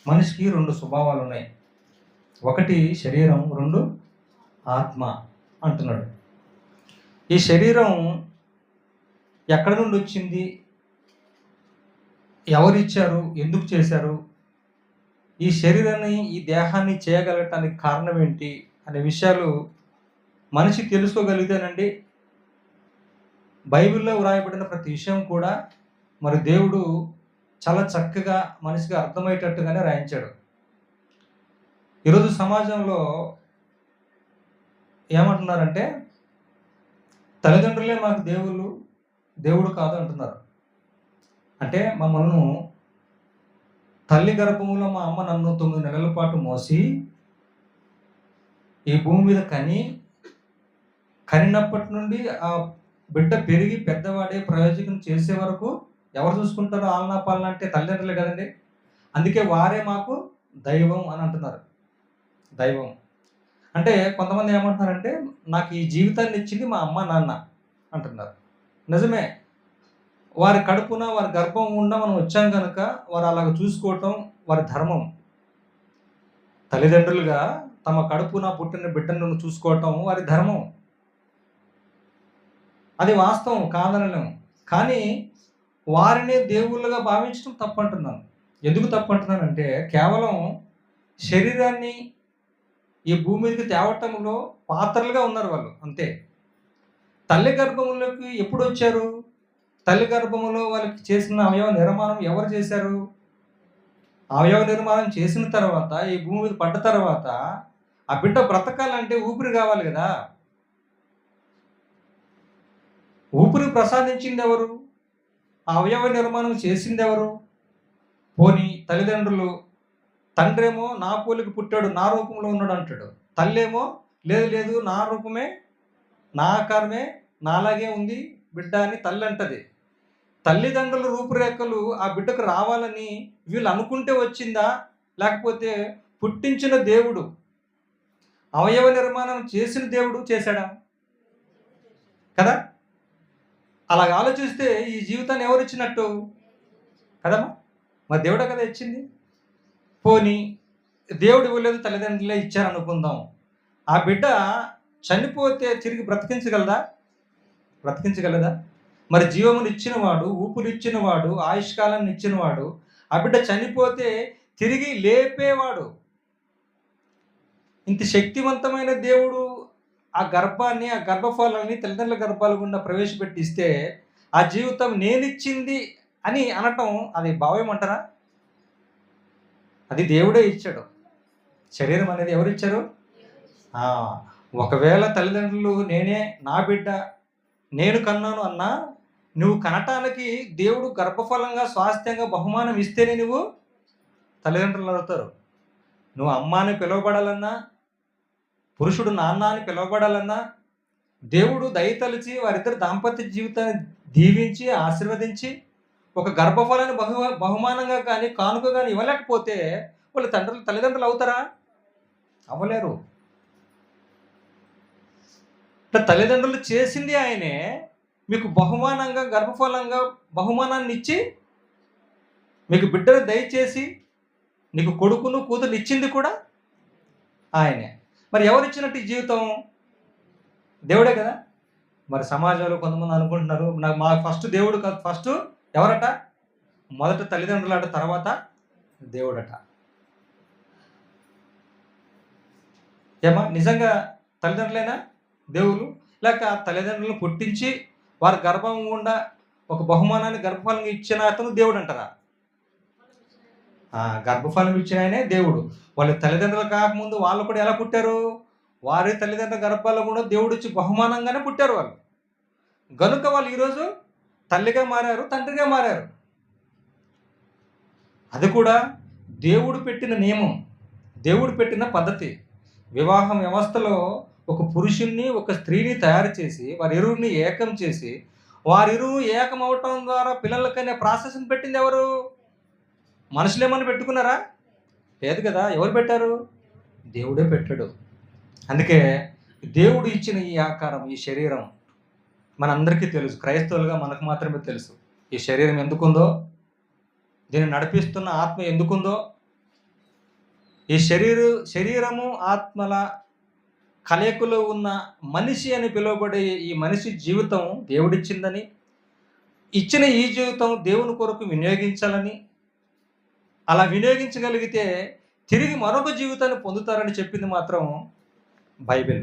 మనిషికి రెండు స్వభావాలు ఉన్నాయి. ఒకటి శరీరం, రెండు ఆత్మ అంటున్నాడు. ఈ శరీరం ఎక్కడి నుండి వచ్చింది, ఎవరిచ్చారు, ఎందుకు చేశారు, ఈ శరీరాన్ని, ఈ దేహాన్ని చేయగలగటానికి కారణం ఏంటి అనే విషయాలు మనిషి తెలుసుకోగలిగితేనండి బైబిల్లో వ్రాయబడిన ప్రతి విషయం కూడా మరి దేవుడు చాలా చక్కగా మనిషికి అర్థమయ్యేటట్టుగానే రాయించాడు. ఈరోజు సమాజంలో ఏమంటున్నారంటే తల్లిదండ్రులే మాకు దేవుడు కాదు అంటున్నారు. అంటే మమ్మల్ని తల్లి గర్భంలో మా అమ్మ నన్ను 9 నెలల పాటు మోసి ఈ భూమి మీద కనినప్పటి నుండి ఆ బిడ్డ పెరిగి పెద్దవాడే ప్రయోజకం చేసే వరకు ఎవరు చూసుకుంటారో ఆలనా పాలన అంటే తల్లిదండ్రులే కదండి. అందుకే వారే మాకు దైవం అని అంటున్నారు. దైవం అంటే కొంతమంది ఏమంటున్నారంటే నాకు ఈ జీవితాన్ని ఇచ్చింది మా అమ్మ నాన్న అంటున్నారు. నిజమే, వారి కడుపున వారి గర్భం గుండా మనం వచ్చాం కనుక వారు అలాగ చూసుకోవటం వారి ధర్మం. తల్లిదండ్రులుగా తమ కడుపున పుట్టిన బిడ్డను చూసుకోవటం వారి ధర్మం. అది వాస్తవం, కాదనలేము. కానీ వారిని దేవుళ్ళుగా భావించడం తప్పంటున్నాను. ఎందుకు తప్పంటున్నానంటే కేవలం శరీరాన్ని ఈ భూమి మీదకి తేవటంలో పాత్రలుగా ఉన్నారు వాళ్ళు, అంతే. తల్లి గర్భంలోకి ఎప్పుడు వచ్చారు? తల్లి గర్భంలో వాళ్ళకి చేసిన అవయవ నిర్మాణం ఎవరు చేశారు? అవయవ నిర్మాణం చేసిన తర్వాత ఈ భూమి మీద పడ్డ తర్వాత ఆ బిడ్డ బ్రతకాలంటే ఊపిరి కావాలి కదా. ఊపిరి ప్రసాదించింది ఎవరు? ఆ అవయవ నిర్మాణం చేసింది ఎవరు? పోనీ తల్లిదండ్రులు, తండ్రేమో నా పోలికి పుట్టాడు, నా రూపంలో ఉన్నాడు అంటాడు. తల్లేమో లేదు లేదు నా రూపమే, నా ఆకారమే, నాలాగే ఉంది బిడ్డ అని తల్లి అంటది. తల్లిదండ్రుల రూపురేఖలు ఆ బిడ్డకు రావాలని వీళ్ళు అనుకుంటే వచ్చిందా, లేకపోతే పుట్టించిన దేవుడు, అవయవ నిర్మాణం చేసిన దేవుడు చేశాడా? కదా. అలాగ ఆలోచిస్తే ఈ జీవితాన్ని ఎవరు ఇచ్చినట్టు కదమ్మా? మరి దేవుడే కదా ఇచ్చింది. పోనీ దేవుడు ఇవ్వలేదు, తల్లిదండ్రులే ఇచ్చారు అనుకుందాం. ఆ బిడ్డ చనిపోతే తిరిగి బ్రతికించగలదా? మరి జీవమును ఇచ్చినవాడు, ఊపిరిచ్చినవాడు, ఆయుష్కాలాన్ని ఇచ్చినవాడు, ఆ బిడ్డ చనిపోతే తిరిగి లేపేవాడు. ఇంత శక్తివంతమైన దేవుడు ఆ గర్భాన్ని, ఆ గర్భఫలాన్ని తల్లిదండ్రుల గర్భాల గుండా ప్రవేశపెట్టిస్తే ఆ జీవితం నేనిచ్చింది అని అనటం అది భావ్యం అంటారా? అది దేవుడే ఇచ్చాడు. శరీరం అనేది ఎవరిచ్చారు? ఒకవేళ తల్లిదండ్రులు నేనే, నా బిడ్డ నేను కన్నాను అన్నా, నువ్వు కనటానికి దేవుడు గర్భఫలంగా స్వాస్థ్యంగా బహుమానం ఇస్తేనే నువ్వు తల్లిదండ్రులు అవుతారు. నువ్వు అమ్మ అని పిలువబడాలన్నా, పురుషుడు నాన్న అని పిలువబడాలన్నా, దేవుడు దయతలిచి వారిద్దరు దాంపత్య జీవితాన్ని దీవించి ఆశీర్వదించి ఒక గర్భఫలాన్ని బహుమానంగా కానీ కానుక కానీ ఇవ్వలేకపోతే వాళ్ళు తల్లిదండ్రులు అవుతారా? అవ్వలేరు. తల్లిదండ్రులు చేసింది ఆయనే, మీకు బహుమానంగా గర్భఫలంగా బహుమానాన్ని ఇచ్చి మీకు బిడ్డను దయచేసి నీకు కొడుకును కూతురు ఇచ్చింది కూడా ఆయనే. మరి ఎవరిచ్చినట్టు ఈ జీవితం? దేవుడే కదా. మరి సమాజంలో కొంతమంది అనుకుంటున్నారు మా ఫస్ట్ దేవుడు కాదు, ఫస్ట్ ఎవరట? మొదట తల్లిదండ్రులట, తర్వాత దేవుడట. ఏమా నిజంగా తల్లిదండ్రులైనా దేవుళ్ళు? లేక తల్లిదండ్రులను పుట్టించి వారి గర్భం గుండా ఒక బహుమానాన్ని గర్భఫలంగా ఇచ్చిన అతను దేవుడు అంటారా? గర్భఫలం ఇచ్చిన ఆయనే దేవుడు. వాళ్ళు తల్లిదండ్రులు కాకముందు వాళ్ళు కూడా ఎలా పుట్టారు? వారి తల్లిదండ్రుల గర్భాల్లో కూడా దేవుడు ఇచ్చి బహుమానంగానే పుట్టారు వాళ్ళు. గనుక వాళ్ళు ఈరోజు తల్లిగా మారారు, తండ్రిగా మారారు. అది కూడా దేవుడు పెట్టిన నియమం, దేవుడు పెట్టిన పద్ధతి. వివాహం వ్యవస్థలో ఒక పురుషుణ్ణి, ఒక స్త్రీని తయారు చేసి వారి ఇరువురిని ఏకం చేసి వారిరువు ఏకం అవటం ద్వారా పిల్లలకనే ప్రాసెస్ని పెట్టింది ఎవరు? మనుషులేమని పెట్టుకున్నారా? లేదు కదా. ఎవరు పెట్టారు? దేవుడే పెట్టాడు. అందుకే దేవుడు ఇచ్చిన ఈ ఆకారం, ఈ శరీరం మనందరికీ తెలుసు. క్రైస్తవులుగా మనకు మాత్రమే తెలుసు ఈ శరీరం ఎందుకుందో, దీన్ని నడిపిస్తున్న ఆత్మ ఎందుకుందో, ఈ శరీరము ఆత్మల కలయికలో ఉన్న మనిషి అని పిలువబడే ఈ మనిషి జీవితం దేవుడిచ్చిందని, ఇచ్చిన ఈ జీవితం దేవుని కొరకు వినియోగించాలని, అలా వినియోగించగలిగితే తిరిగి మరొక జీవితాన్ని పొందుతారని చెప్పింది మాత్రం బైబిల్.